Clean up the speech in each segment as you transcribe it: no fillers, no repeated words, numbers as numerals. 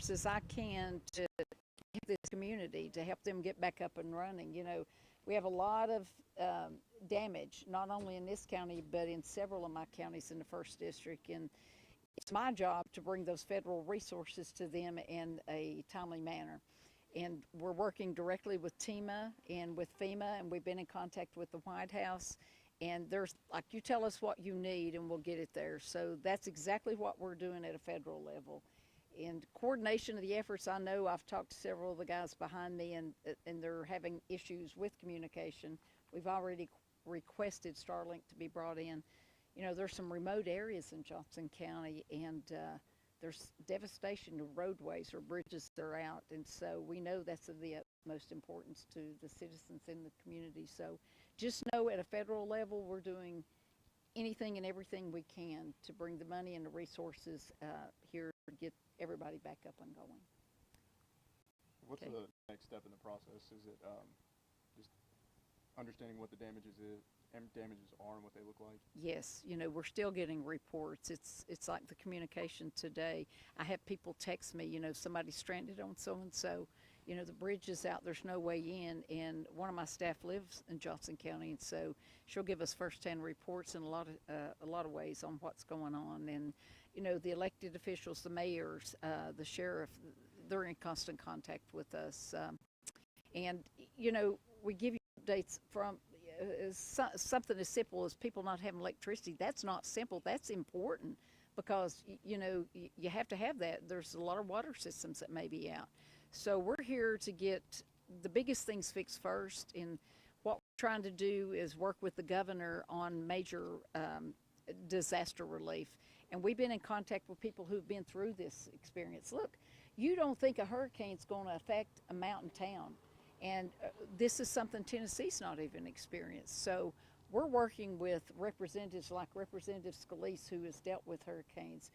resources I can to help this community, to help them get back up and running. You know, we have a lot of damage, not only in this county, but in several of my counties in the first district. And it's my job to bring those federal resources to them in a timely manner. And we're working directly with TEMA and with FEMA, and we've been in contact with the White House. And there's, like, you tell us what you need and we'll get it there. So that's exactly what we're doing at a federal level. And coordination of the efforts, I know I've talked to several of the guys behind me, and they're having issues with communication. We've already requested Starlink to be brought in. You know, there's some remote areas in Johnson County, and there's devastation to roadways or bridges that are out. And so we know that's of the utmost importance to the citizens in the community. So just know at a federal level, we're doing anything and everything we can to bring the money and the resources here to get everybody back up and going. What's the next step in the process? Is it just understanding what the damages are and what they look like? Yes, you know, we're still getting reports. It's like the communication today. I have people text me, you know, somebody's stranded on so-and-so, you know, the bridge is out, there's no way in, and one of my staff lives in Johnson County, and so she'll give us first-hand reports in a lot of ways on what's going on. And, you know, the elected officials, the mayors, the sheriff, they're in constant contact with us. And, you know, we give you updates from something as simple as people not having electricity. That's not simple, that's important, because, you know, you have to have that. There's a lot of water systems that may be out. So we're here to get the biggest things fixed first, and what we're trying to do is work with the governor on major disaster relief. And we've been in contact with people who've been through this experience. Look, you don't think a hurricane's going to affect a mountain town, and this is something Tennessee's not even experienced. So we're working with representatives like Representative Scalise, who has dealt with hurricanes,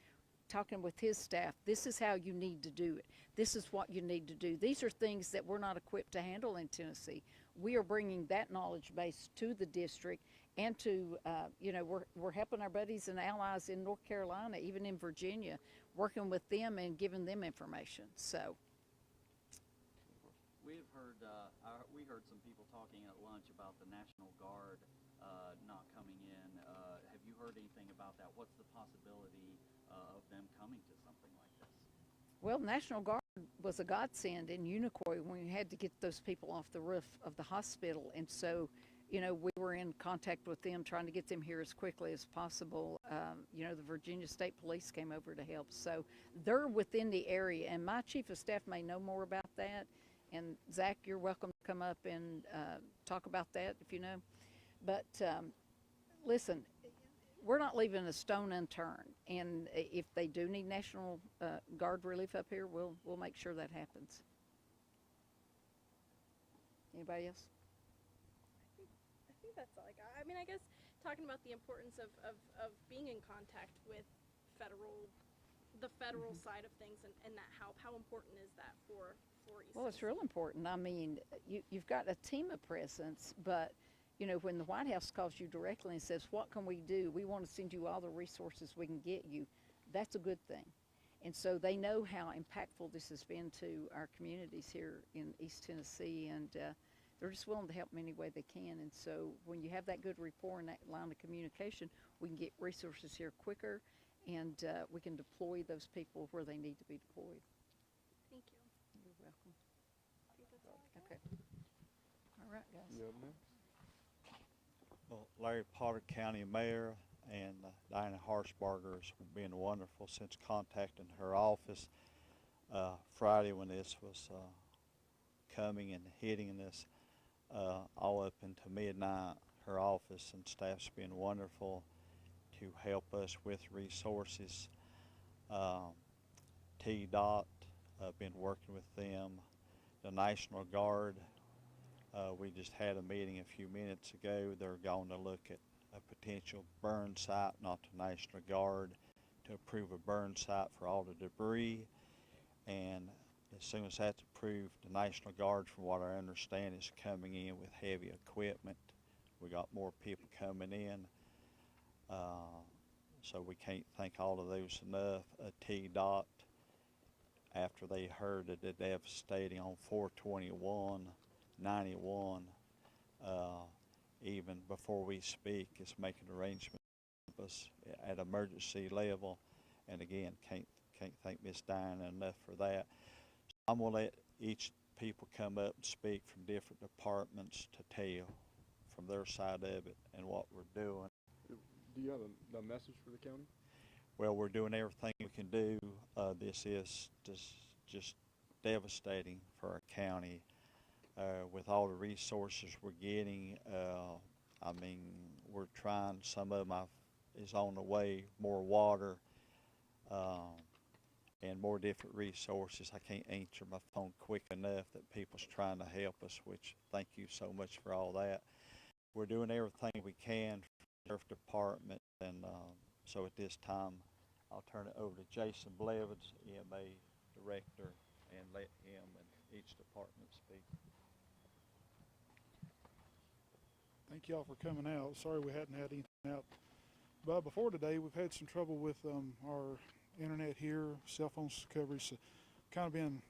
talking with his staff. This is how you need to do it. This is what you need to do. These are things that we're not equipped to handle in Tennessee. We are bringing that knowledge base to the district, and to, you know, we're helping our buddies and allies in North Carolina, even in Virginia, working with them and giving them information. So we heard some people talking at lunch about the National Guard not coming in. Have you heard anything about that? What's the possibility of them coming to something like this? Well, National Guard was a godsend in Unicoi when we had to get those people off the roof of the hospital. And so, you know, we were in contact with them, trying to get them here as quickly as possible. You know, the Virginia State Police came over to help. So they're within the area, and my chief of staff may know more about that. And Zach, you're welcome to come up and talk about that if you know. But listen, we're not leaving a stone unturned. And if they do need National Guard relief up here, we'll make sure that happens. Anybody else? I think that's all I got. I mean, I guess talking about the importance of being in contact with the federal side of things, and that how important is that for East Well, it's real important. I mean, you've got a TEMA presence, but you know, when the White House calls you directly and says, what can we do? We want to send you all the resources we can get you. That's a good thing. And so they know how impactful this has been to our communities here in East Tennessee, and they're just willing to help them any way they can. And so when you have that good rapport and that line of communication, we can get resources here quicker, and we can deploy those people where they need to be deployed. Thank you. You're welcome. I think that's all I got. Okay. All right, guys. You up next? Well, Larry Potter, County Mayor, and Diana Harshbarger has been wonderful since contacting her office Friday when this was coming and hitting us all up into midnight. Her office and staff's been wonderful to help us with resources. TDOT, been working with them. The National Guard, we just had a meeting a few minutes ago. They're going to look at a potential burn site, not the National Guard, to approve a burn site for all the debris. And as soon as that's approved, the National Guard, from what I understand, is coming in with heavy equipment. We got more people coming in, so we can't thank all of those enough. TDOT after they heard of the devastating on 421, 91, even before we speak, is making arrangements with us at emergency level. And again, can't thank Miss Diana enough for that. So I'm gonna let each people come up and speak from different departments to tell from their side of it and what we're doing. Do you have a message for the county? Well, we're doing everything we can do. This is just devastating for our county. With all the resources we're getting, I mean, we're trying, some of them is on the way, more water, and more different resources. I can't answer my phone quick enough that people's trying to help us, which thank you so much for all that. We're doing everything we can for the Sheriff Department, and so at this time, I'll turn it over to Jason Blevins, EMA Director, and let him and each department speak. Thank y'all for coming out. Sorry we hadn't had anything out. But before today, we've had some trouble with our internet here, cell phone coverage. So kind of been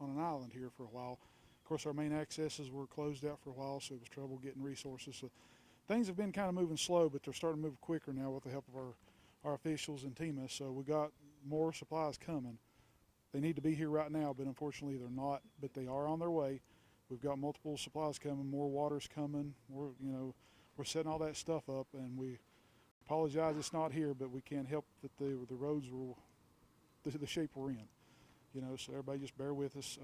on an island here for a while. Of course, our main accesses were closed out for a while, so it was trouble getting resources. So things have been kind of moving slow, but they're starting to move quicker now with the help of our officials and TEMA. So we got more supplies coming. They need to be here right now, but unfortunately they're not, but they are on their way. We've got multiple supplies coming, more water's coming. We're setting all that stuff up, and we apologize it's not here, but we can't help that the roads were the shape we're in. So everybody just bear with us.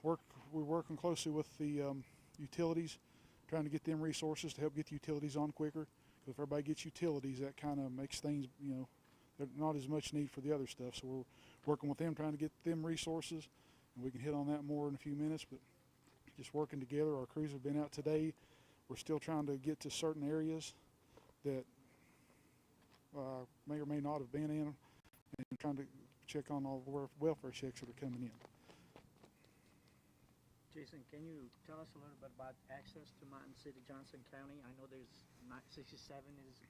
We're working closely with the utilities, trying to get them resources to help get the utilities on quicker. Because if everybody gets utilities, that kind of makes things, there's not as much need for the other stuff. So we're working with them, trying to get them resources, and we can hit on that more in a few minutes. But just working together. Our crews have been out today. We're still trying to get to certain areas that may or may not have been in, and trying to check on all the welfare checks that are coming in. Jason, can you tell us a little bit about access to Martin City, Johnson County? I know there's 67 is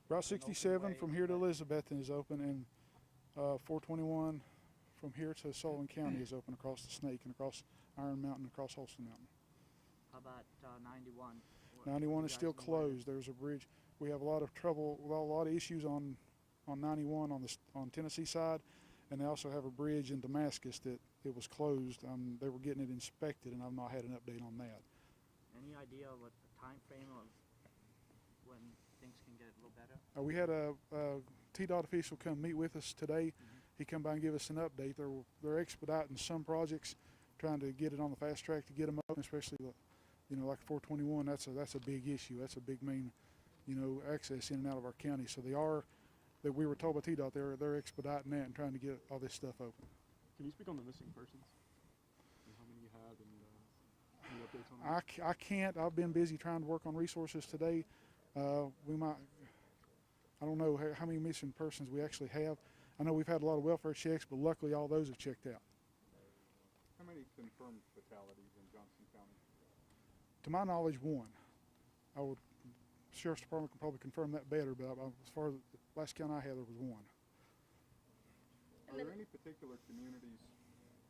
Route an open 67 way, from here to but Elizabethton is open, and 421 from here to Sullivan County is open across the Snake and across Iron Mountain and across Holston Mountain. how about 91? 91 is You still guys know where closed. There's a bridge. We have a lot of trouble, a lot of issues on 91 on Tennessee side, and they also have a bridge in Damascus that it was closed. They were getting it inspected, and I've not had an update on that. Any idea what the time frame of when things can get a little better? We had a TDOT official come meet with us today. He come by and give us an update. They're expediting some projects, trying to get it on the fast track to get them open, especially like 421. That's a big issue. That's a big main, access in and out of our county. So that we were told by TDOT they're expediting that and trying to get all this stuff open. Can you speak on the missing persons? And how many you have, and any updates on that? I can't. I've been busy trying to work on resources today. I don't know how many missing persons we actually have. I know we've had a lot of welfare checks, but luckily all those have checked out. How many confirmed fatalities in Johnson County? To my knowledge, one. Sheriff's Department can probably confirm that better, but as far as the last count I had, there was one. Are there any particular communities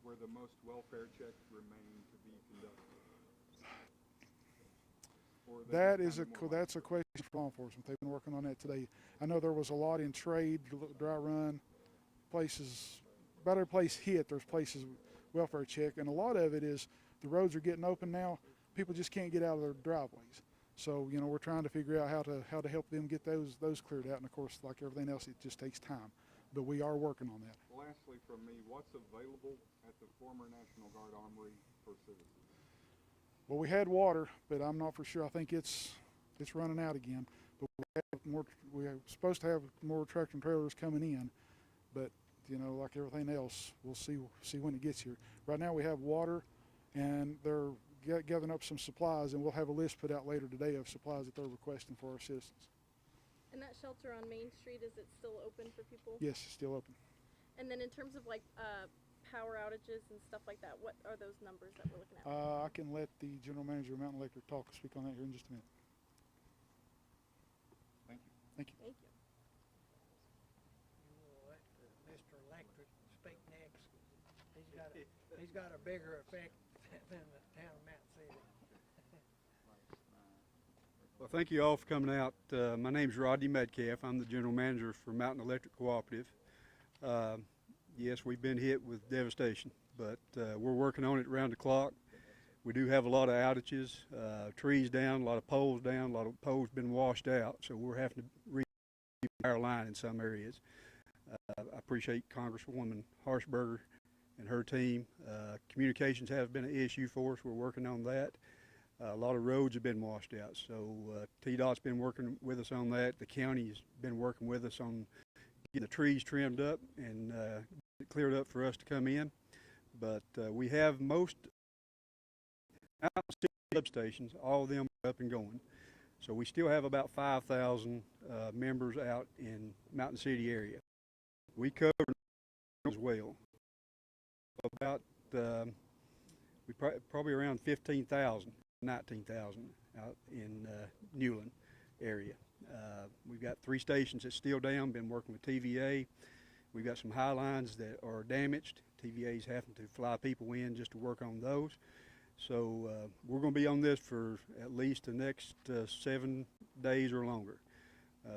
where the most welfare checks remain to be conducted? Or That's a question for law enforcement. They've been working on that today. I know there was a lot in trade, dry run, places, about every place hit, there's places welfare check, and a lot of it is the roads are getting open now. People just can't get out of their driveways. So, we're trying to figure out how to help them get those cleared out. And of course, like everything else, it just takes time. But we are working on that. Lastly from me, what's available at the former National Guard Armory for citizens? Well, we had water, but I'm not for sure. I think it's running out again. But we're supposed to have more tractor and trailers coming in. But, like everything else, we'll see when it gets here. Right now we have water, and they're gathering up some supplies, and we'll have a list put out later today of supplies that they're requesting for our citizens. And that shelter on Main Street, is it still open for people? Yes, it's still open. And then in terms of power outages and stuff like that, what are those numbers that we're looking at? I can let the general manager of Mountain Electric speak on that here in just a minute. Thank you. Thank you. Thank you. You will let Mr. Electric speak He's got a bigger effect than the town of Mountain City. Well, thank you all for coming out. My name's Rodney Metcalf. I'm the general manager for Mountain Electric Cooperative. Yes, we've been hit with devastation, but we're working on it around the clock. We do have a lot of outages, trees down, a lot of poles down, a lot of poles been washed out, so we're having to re-power line in some areas. I appreciate Congresswoman Harshberger and her team. Communications have been an issue for us. We're working on that. A lot of roads have been washed out, so TDOT's been working with us on that. The county's been working with us on getting the trees trimmed up and cleared up for us to come in. But we have most substations, all of them are up and going. So we still have about 5,000 members out in Mountain City area. We cover as well. About probably around 15,000. 19,000 out in Newland area. We've got 3 stations that's still down, been working with TVA. We've got some high lines that are damaged. TVA's having to fly people in just to work on those. So we're going to be on this for at least the next 7 days or longer.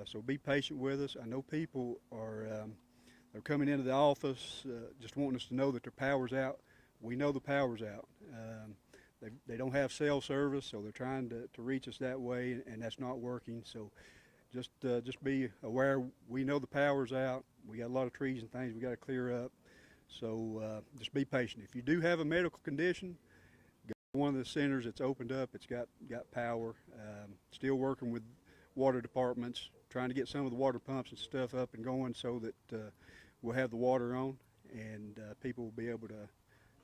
So be patient with us. I know people are they're coming into the office just wanting us to know that their power's out. We know the power's out. They don't have cell service, so they're trying to reach us that way, and that's not working. So just be aware. We know the power's out. We got a lot of trees and things we got to clear up. So just be patient. If you do have a medical condition, go to one of the centers that's opened up. It's got power. Still working with water departments, trying to get some of the water pumps and stuff up and going so that we'll have the water on, and people will be able to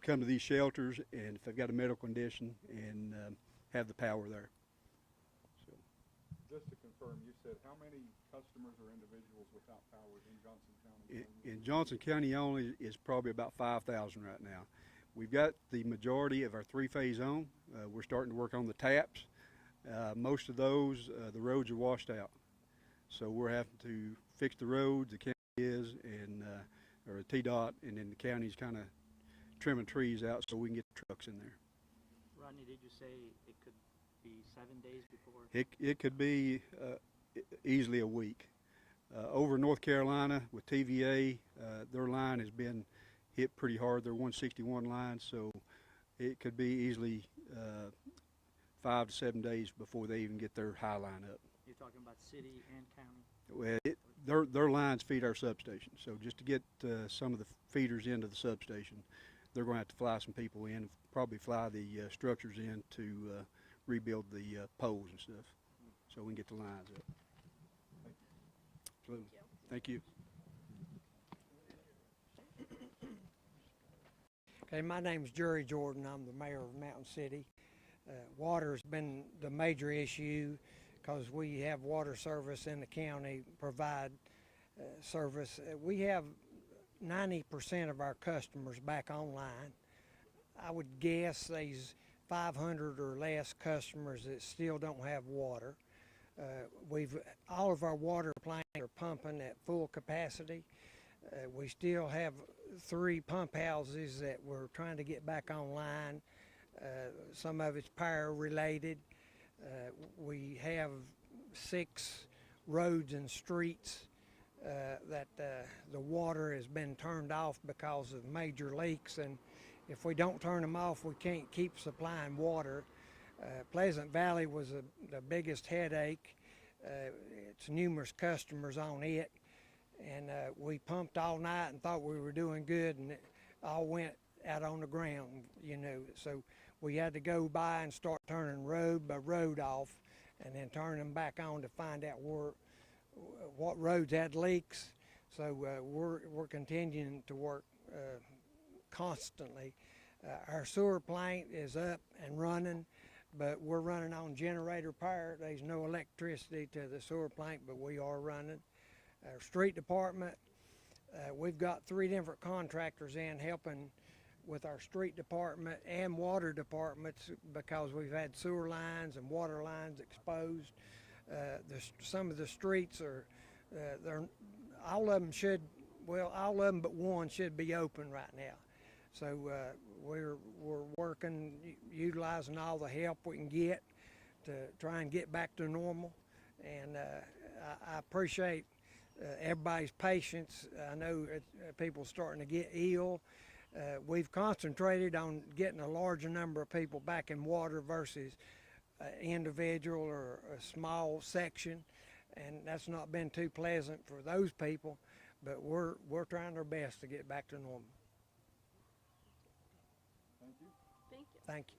come to these shelters, and if they've got a medical condition, and have the power there. So. Just to confirm, you said how many customers or individuals without power in Johnson County? In Johnson County only is probably about 5,000 right now. We've got the majority of our 3-phase on. We're starting to work on the taps. Most of those, the roads are washed out. So we're having to fix the roads, the county is, and or TDOT, and then the county's kind of trimming trees out so we can get the trucks in there. Rodney, did you say it could be 7 days before? It could be easily a week. Over in North Carolina with TVA, their line has been hit pretty hard, their 161 line, so it could be easily 5 to 7 days before they even get their high line up. You're talking about city and county? Well, their lines feed our substation, so just to get some of the feeders into the substation, they're going to have to fly some people in, probably fly the structures in to rebuild the poles and stuff, so we can get the lines up. Absolutely. Thank you. Okay, my name's Jerry Jordan. I'm the mayor of Mountain City. Water's been the major issue because we have water service in the county, provide service. We have 90% of our customers back online. I would guess there's 500 or less customers that still don't have water. All of our water plants are pumping at full capacity. We still have 3 pump houses that we're trying to get back online. Some of it's power related. We have 6 roads and streets that the water has been turned off because of major leaks, and if we don't turn them off, we can't keep supplying water. Pleasant Valley was the biggest headache. It's numerous customers on it, and we pumped all night and thought we were doing good, and it all went out on the ground, you know. So we had to go by and start turning road by road off, and then turn them back on to find out what roads had leaks. So we're continuing to work constantly. Our sewer plant is up and running, but we're running on generator power. There's no electricity to the sewer plant, but we are running. Our street department, we've got 3 different contractors in helping with our street department and water departments because we've had sewer lines and water lines exposed. Some of the streets are, all of them but one should be open right now. So we're working, utilizing all the help we can get to try and get back to normal. And I appreciate everybody's patience. I know people starting to get ill. We've concentrated on getting a larger number of people back in water versus individual or a small section, and that's not been too pleasant for those people, but we're trying our best to get back to normal. Thank you. Thank you. Thank you.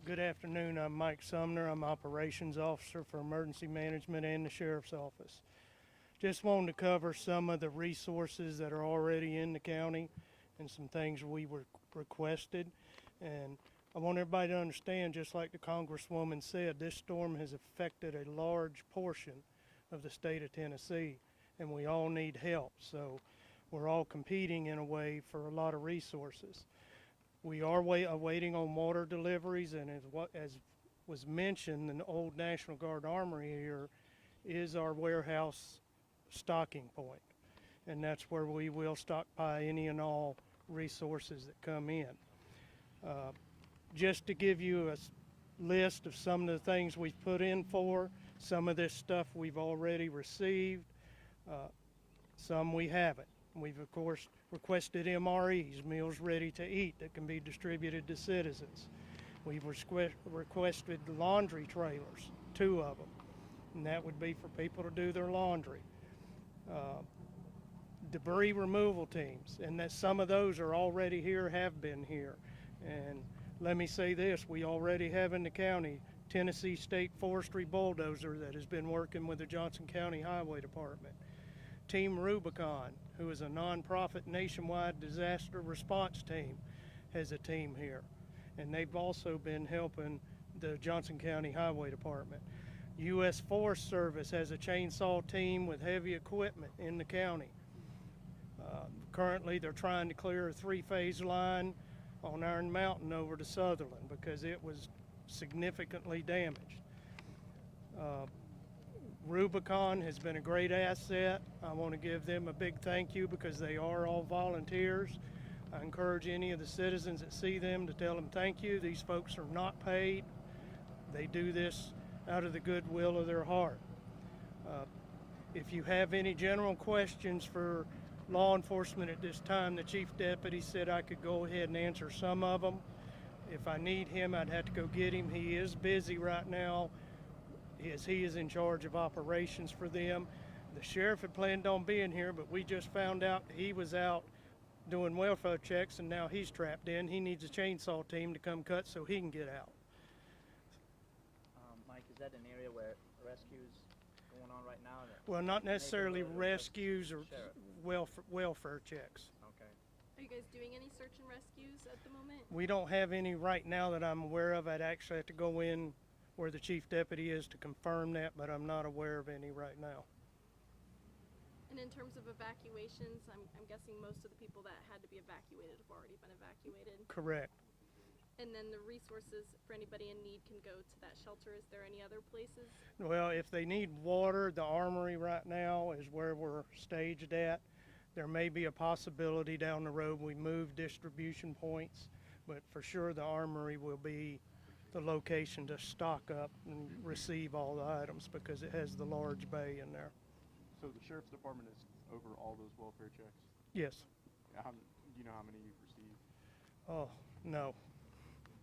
Good afternoon. I'm Mike Sumner. I'm Operations Officer for Emergency Management and the Sheriff's Office. Just wanted to cover some of the resources that are already in the county and some things we were requested. And I want everybody to understand, just like the Congresswoman said, this storm has affected a large portion of the state of Tennessee, and we all need help. So we're all competing in a way for a lot of resources. We are waiting on water deliveries, and as was mentioned, the old National Guard Armory here is our warehouse stocking point, and that's where we will stockpile any and all resources that come in. Just to give you a list of some of the things we've put in for, some of this stuff we've already received, some we haven't. We've, of course, requested MREs, meals ready to eat, that can be distributed to citizens. We've requested laundry trailers, 2 of them, and that would be for people to do their laundry. Debris removal teams, and that some of those are already here, have been here. And let me say this, we already have in the county Tennessee State Forestry bulldozer that has been working with the Johnson County Highway Department. Team Rubicon, who is a nonprofit nationwide disaster response team, has a team here. And they've also been helping the Johnson County Highway Department. U.S. Forest Service has a chainsaw team with heavy equipment in the county. Currently, they're trying to clear a 3-phase line on Iron Mountain over to Sutherland because it was significantly damaged. Rubicon has been a great asset. I want to give them a big thank you because they are all volunteers. I encourage any of the citizens that see them to tell them thank you. These folks are not paid. They do this out of the goodwill of their heart. If you have any general questions for law enforcement at this time, the Chief Deputy said I could go ahead and answer some of them. If I need him, I'd have to go get him. He is busy right now, as he is in charge of operations for them. The sheriff had planned on being here, but we just found out he was out doing welfare checks, and now he's trapped in. He needs a chainsaw team to come cut so he can get out. Mike, is that an area where rescues going on right now? Well, not necessarily rescues or Sheriff. welfare checks. Okay. Are you guys doing any search and rescues at the moment? We don't have any right now that I'm aware of. I'd actually have to go in where the Chief Deputy is to confirm that, but I'm not aware of any right now. And in terms of evacuations, I'm guessing most of the people that had to be evacuated have already been evacuated. Correct. And then the resources for anybody in need can go to that shelter. Is there any other places? Well, if they need water, the armory right now is where we're staged at. There may be a possibility down the road we move distribution points, but for sure the armory will be the location to stock up and receive all the items because it has the large bay in there. So the Sheriff's Department is over all those welfare checks? Yes. Do you know how many you've received? Oh, no,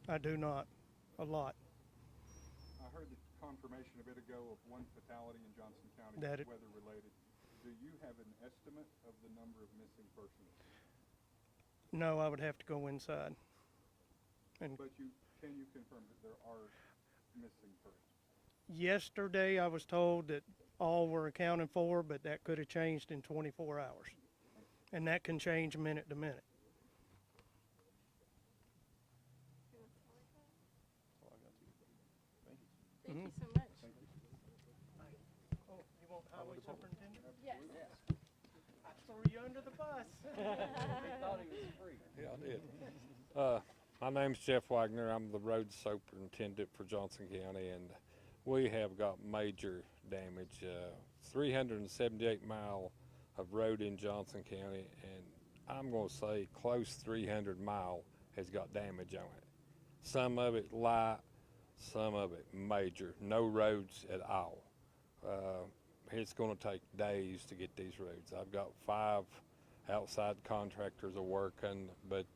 I do not. A lot. I heard the confirmation a bit ago of 1 fatality in Johnson County, weather-related. Do you have an estimate of the number of missing persons? No, I would have to go inside. And But can you confirm that there are missing persons? yesterday I was told that all were accounted for, but that could have changed in 24 hours. And that can change minute to minute. That's all I got to. Thank you. Thank Mhm. you so much. Oh, you want highway superintendent? Yes. I threw you under the bus. He thought he was free. Yeah, I did. My name's Jeff Wagner. I'm the road superintendent for Johnson County, and we have got major damage. 378 mile of road in Johnson County, and I'm going to say close 300 mile has got damage on it. Some of it light, some of it major. No roads at all. It's going to take days to get these roads. I've got 5 outside contractors are working, but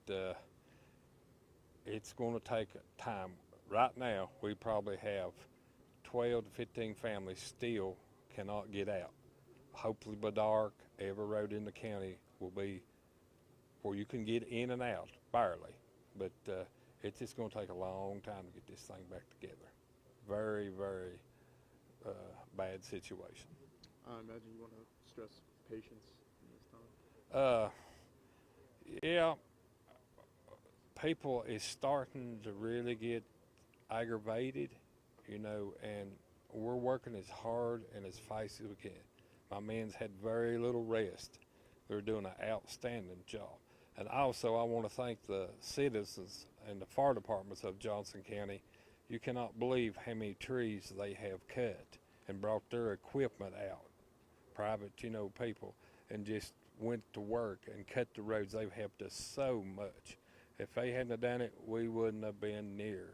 it's going to take time. Right now, we probably have 12 to 15 families still cannot get out. Hopefully by dark, every road in the county will be where you can get in and out, barely. But it's just going to take a long time to get this thing back together. Very, very bad situation. I imagine you want to stress patience in this time. Yeah, people is starting to really get aggravated, you know, and we're working as hard and as fast as we can. My men's had very little rest. They're doing an outstanding job. And also, I want to thank the citizens and the fire departments of Johnson County. You cannot believe how many trees they have cut and brought their equipment out, private, you know, people, and just went to work and cut the roads. They've helped us so much. If they hadn't have done it, we wouldn't have been near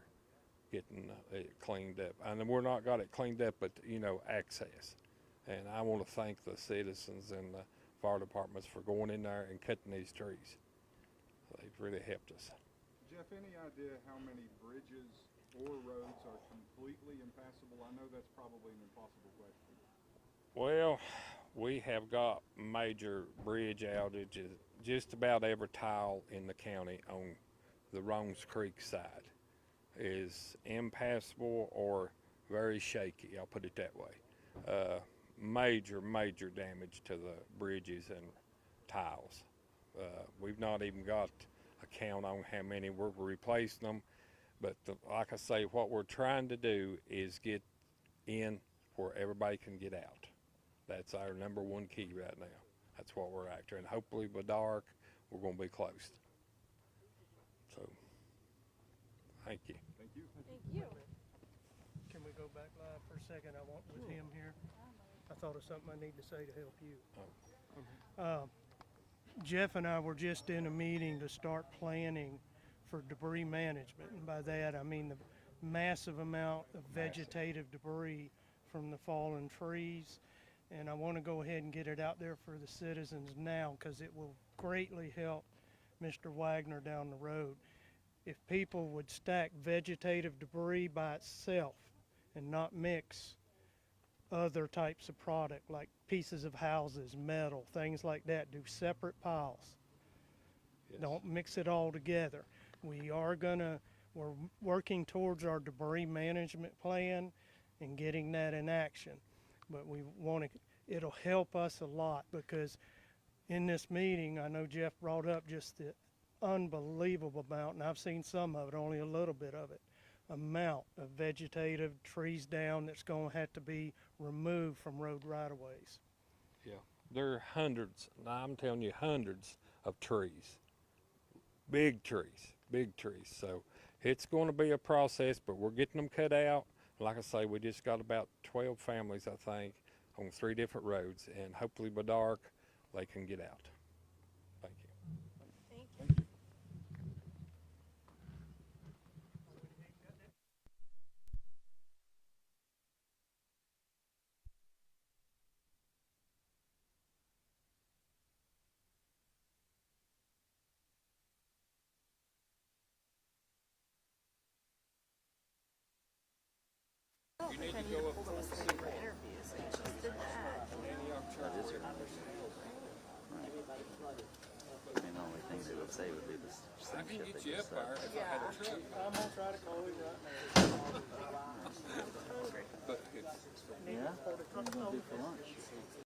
getting it cleaned up. And we're not got it cleaned up, but, you know, access. And I want to thank the citizens and the fire departments for going in there and cutting these trees. They've really helped us. Jeff, any idea how many bridges or roads are completely impassable? I know that's probably an impossible question. Well, we have got major bridge outages. Just about every tile in the county on the Rones Creek side is impassable or very shaky, I'll put it that way. Major damage to the bridges and tiles. We've not even got a count on how many we're replacing them, but like I say, what we're trying to do is get in where everybody can get out. That's our number one key right now. That's what we're after, and hopefully by dark, we're going to be close. So, thank you. Thank you. Thank you. Can we go back live for a second? I want with him here. I thought of something I need to say to help you. Jeff and I were just in a meeting to start planning for debris management, and by that I mean the massive amount of vegetative debris from the fallen trees. And I want to go ahead and get it out there for the citizens now, because it will greatly help Mr. Wagner down the road. If people would stack vegetative debris by itself and not mix other types of product like pieces of houses, metal, things like that, do separate piles. Yes. Don't mix it all together. We're working towards our debris management plan and getting that in action. But it'll help us a lot, because in this meeting, I know Jeff brought up just the unbelievable amount, and I've seen some of it, only a little bit of it, amount of vegetative trees down that's going to have to be removed from road right-of-ways. Yeah, there are hundreds, I'm telling you, hundreds of trees, big trees. So it's going to be a process, but we're getting them cut out. Like I say, we just got about 12 families, I think, on 3 different roads, and hopefully by dark, they can get out. Thank you. Thank you. You need to go up front and see more. The only things they would say would be the I can get you up there if I had a truck. I'm going to try to call you right now. But it's, yeah, what are you going to do for lunch?